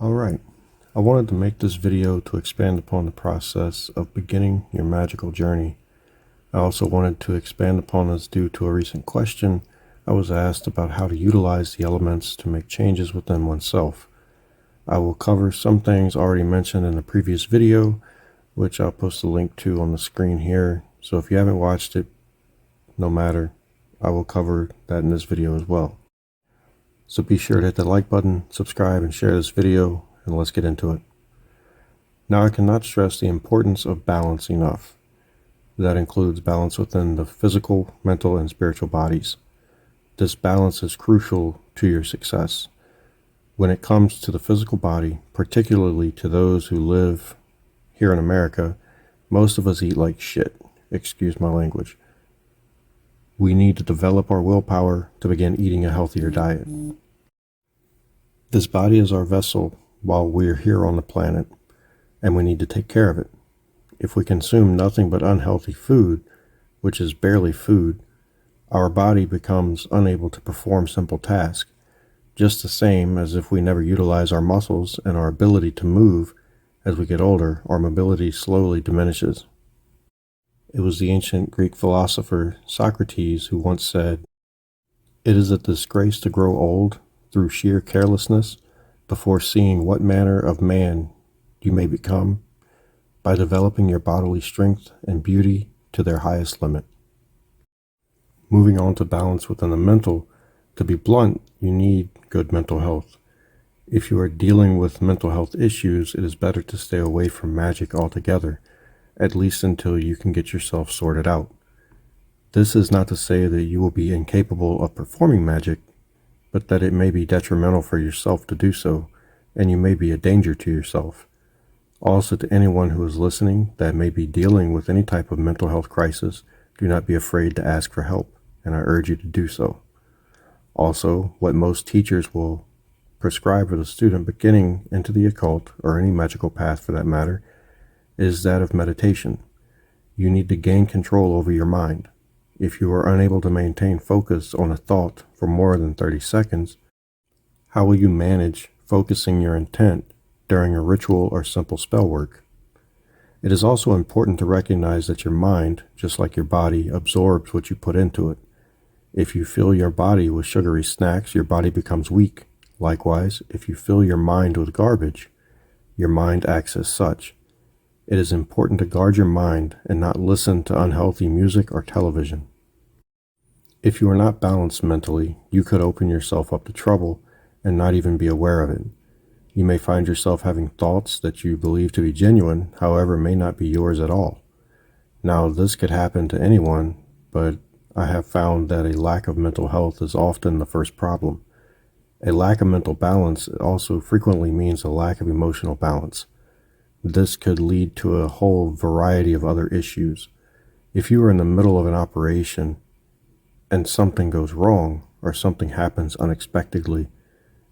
Alright, I wanted to make this video to expand upon the process of beginning your magical journey. I also wanted to expand upon this due to a recent question I was asked about how to utilize the elements to make changes within oneself. I will cover some things already mentioned in the previous video, which I'll post a link to on the screen here. So if you haven't watched it, no matter, I will cover that in this video as well. So be sure to hit the like button, subscribe, and share this video, and let's get into it. Now, I cannot stress the importance of balance enough. That includes balance within the physical, mental, and spiritual bodies. This balance is crucial to your success. When it comes to the physical body, particularly to those who live here in America, most of us eat like shit. Excuse my language. We need to develop our willpower to begin eating a healthier diet. This body is our vessel while we're here on the planet, and we need to take care of it. If we consume nothing but unhealthy food, which is barely food, our body becomes unable to perform simple tasks, just the same as if we never utilize our muscles and our ability to move. As we get older, our mobility slowly diminishes. It was the ancient Greek philosopher Socrates who once said, "It is a disgrace to grow old through sheer carelessness before seeing what manner of man you may become by developing your bodily strength and beauty to their highest limit." Moving on to balance within the mental, to be blunt, you need good mental health. If you are dealing with mental health issues, it is better to stay away from magic altogether, at least until you can get yourself sorted out. This is not to say that you will be incapable of performing magic, but that it may be detrimental for yourself to do so, and you may be a danger to yourself. Also, to anyone who is listening that may be dealing with any type of mental health crisis, do not be afraid to ask for help, and I urge you to do so. Also, what most teachers will prescribe for the student beginning into the occult, or any magical path for that matter, is that of meditation. You need to gain control over your mind. If you are unable to maintain focus on a thought for more than 30 seconds, how will you manage focusing your intent during a ritual or simple spell work? It is also important to recognize that your mind, just like your body, absorbs what you put into it. If you fill your body with sugary snacks, your body becomes weak. Likewise, if you fill your mind with garbage, your mind acts as such. It is important to guard your mind and not listen to unhealthy music or television. If you are not balanced mentally, you could open yourself up to trouble and not even be aware of it. You may find yourself having thoughts that you believe to be genuine, however, may not be yours at all. Now, this could happen to anyone, but I have found that a lack of mental health is often the first problem. A lack of mental balance also frequently means a lack of emotional balance. This could lead to a whole variety of other issues. If you are in the middle of an operation and something goes wrong or something happens unexpectedly,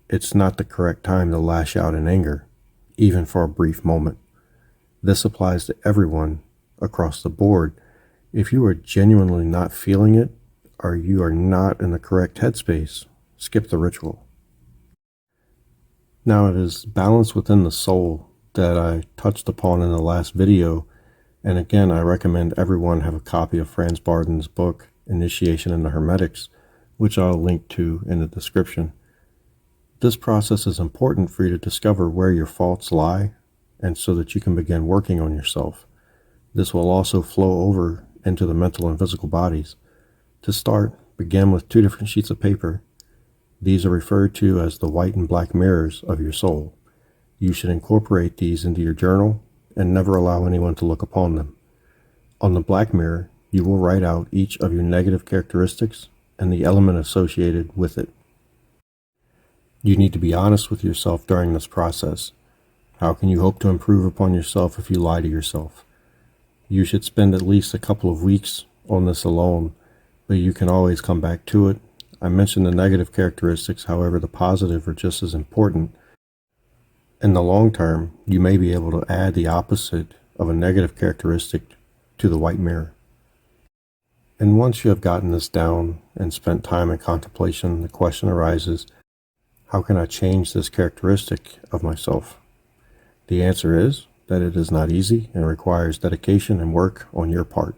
it's not the correct time to lash out in anger, even for a brief moment. This applies to everyone across the board. If you are genuinely not feeling it, or you are not in the correct headspace, skip the ritual. Now, it is balance within the soul that I touched upon in the last video, and again, I recommend everyone have a copy of Franz Barden's book, Initiation into Hermetics, which I'll link to in the description. This process is important for you to discover where your faults lie, and so that you can begin working on yourself. This will also flow over into the mental and physical bodies. To start, begin with 2 different sheets of paper. These are referred to as the white and black mirrors of your soul. You should incorporate these into your journal and never allow anyone to look upon them. On the black mirror, you will write out each of your negative characteristics and the element associated with it. You need to be honest with yourself during this process. How can you hope to improve upon yourself if you lie to yourself? You should spend at least a couple of weeks on this alone, but you can always come back to it. I mentioned the negative characteristics, however, the positive are just as important. In the long term, you may be able to add the opposite of a negative characteristic to the white mirror. And once you have gotten this down and spent time in contemplation, the question arises, How can I change this characteristic of myself? The answer is that it is not easy and requires dedication and work on your part.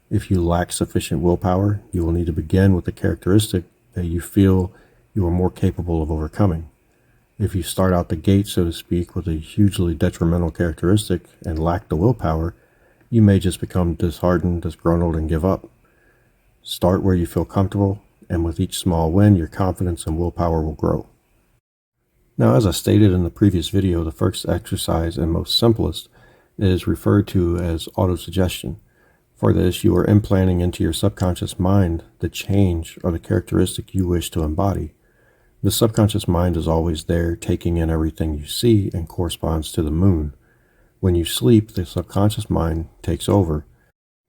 If you lack sufficient willpower, you will need to begin with the characteristic that you feel you are more capable of overcoming. If you start out the gate, so to speak, with a hugely detrimental characteristic and lack the willpower, you may just become disheartened, disgruntled, and give up. Start where you feel comfortable, and with each small win, your confidence and willpower will grow. Now, as I stated in the previous video, the first exercise and most simplest is referred to as autosuggestion. For this, you are implanting into your subconscious mind the change or the characteristic you wish to embody. The subconscious mind is always there, taking in everything you see and corresponds to the moon. When you sleep, the subconscious mind takes over,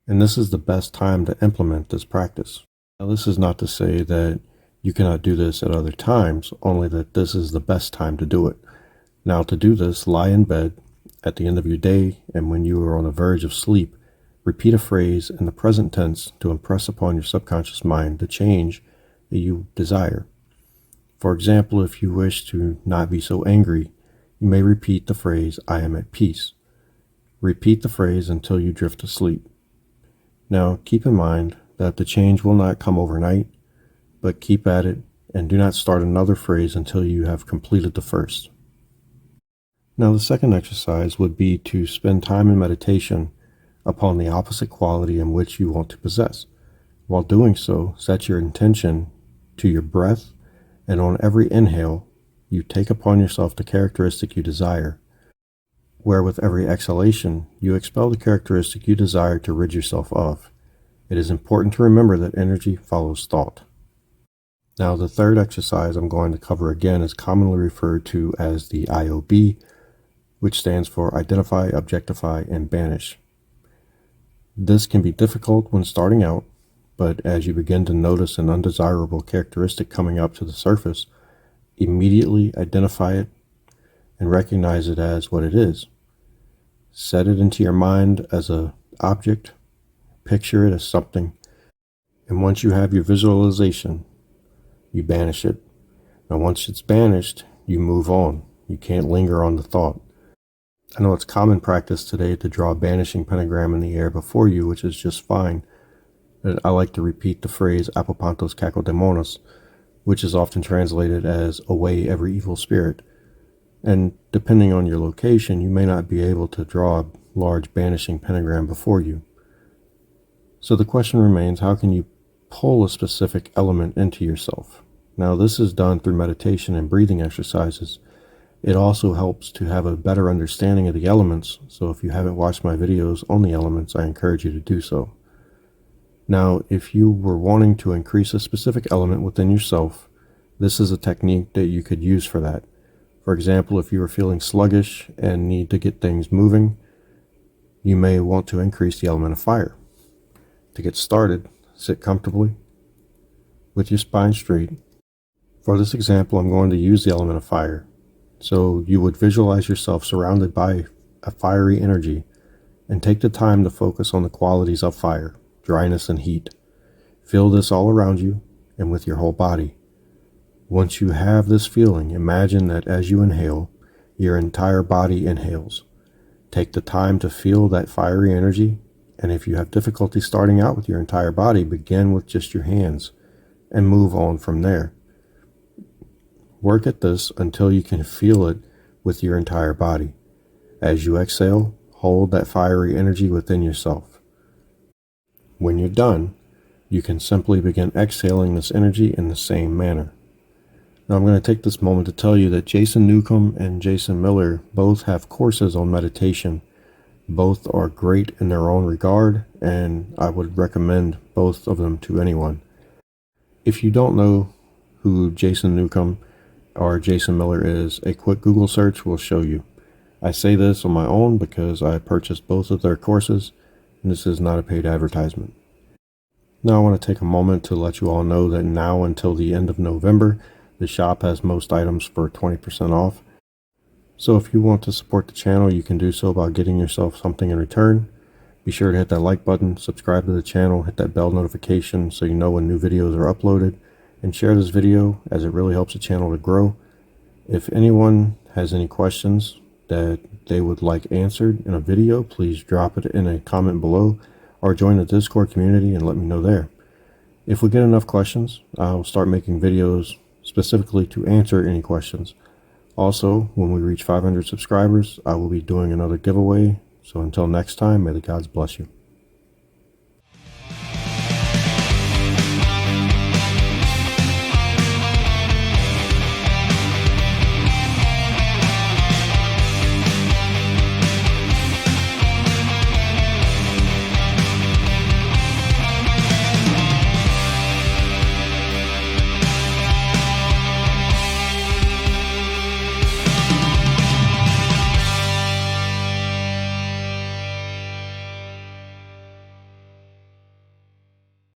and this is the best time to implement this practice. Now, this is not to say that you cannot do this at other times, only that this is the best time to do it. Now, to do this, lie in bed at the end of your day, and when you are on the verge of sleep, repeat a phrase in the present tense to impress upon your subconscious mind the change that you desire. For example, if you wish to not be so angry, you may repeat the phrase, "I am at peace." Repeat the phrase until you drift asleep. Now, keep in mind that the change will not come overnight, but keep at it and do not start another phrase until you have completed the first. Now, the second exercise would be to spend time in meditation upon the opposite quality in which you want to possess. While doing so, set your intention to your breath, and on every inhale, you take upon yourself the characteristic you desire, where with every exhalation, you expel the characteristic you desire to rid yourself of. It is important to remember that energy follows thought. Now, the third exercise I'm going to cover again is commonly referred to as the IOB, which stands for Identify, Objectify, and Banish. This can be difficult when starting out, but as you begin to notice an undesirable characteristic coming up to the surface, immediately identify it and recognize it as what it is. Set it into your mind as an object, picture it as something, and once you have your visualization, you banish it. Now, once it's banished, you move on. You can't linger on the thought. I know it's common practice today to draw a banishing pentagram in the air before you, which is just fine. But I like to repeat the phrase "Apopantos kakodemonos," which is often translated as "away every evil spirit." And depending on your location, you may not be able to draw a large banishing pentagram before you. So the question remains, how can you pull a specific element into yourself? Now, this is done through meditation and breathing exercises. It also helps to have a better understanding of the elements, so if you haven't watched my videos on the elements, I encourage you to do so. Now, if you were wanting to increase a specific element within yourself, this is a technique that you could use for that. For example, if you are feeling sluggish and need to get things moving, you may want to increase the element of fire. To get started, sit comfortably with your spine straight. For this example, I'm going to use the element of fire. So you would visualize yourself surrounded by a fiery energy and take the time to focus on the qualities of fire, dryness and heat. Feel this all around you and with your whole body. Once you have this feeling, imagine that as you inhale, your entire body inhales. Take the time to feel that fiery energy, and if you have difficulty starting out with your entire body, begin with just your hands and move on from there. Work at this until you can feel it with your entire body. As you exhale, hold that fiery energy within yourself. When you're done, you can simply begin exhaling this energy in the same manner. Now, I'm going to take this moment to tell you that Jason Newcomb and Jason Miller both have courses on meditation. Both are great in their own regard, and I would recommend both of them to anyone. If you don't know who Jason Newcomb or Jason Miller is, a quick Google search will show you. I say this on my own because I purchased both of their courses, and this is not a paid advertisement. Now I want to take a moment to let you all know that now until the end of November, the shop has most items for 20% off. So if you want to support the channel, you can do so by getting yourself something in return. Be sure to hit that like button, subscribe to the channel, hit that bell notification so you know when new videos are uploaded, and share this video as it really helps the channel to grow. If anyone has any questions that they would like answered in a video, please drop it in a comment below or join the Discord community and let me know there. If we get enough questions, I'll start making videos specifically to answer any questions. Also, when we reach 500 subscribers, I will be doing another giveaway. So until next time, may the gods bless you.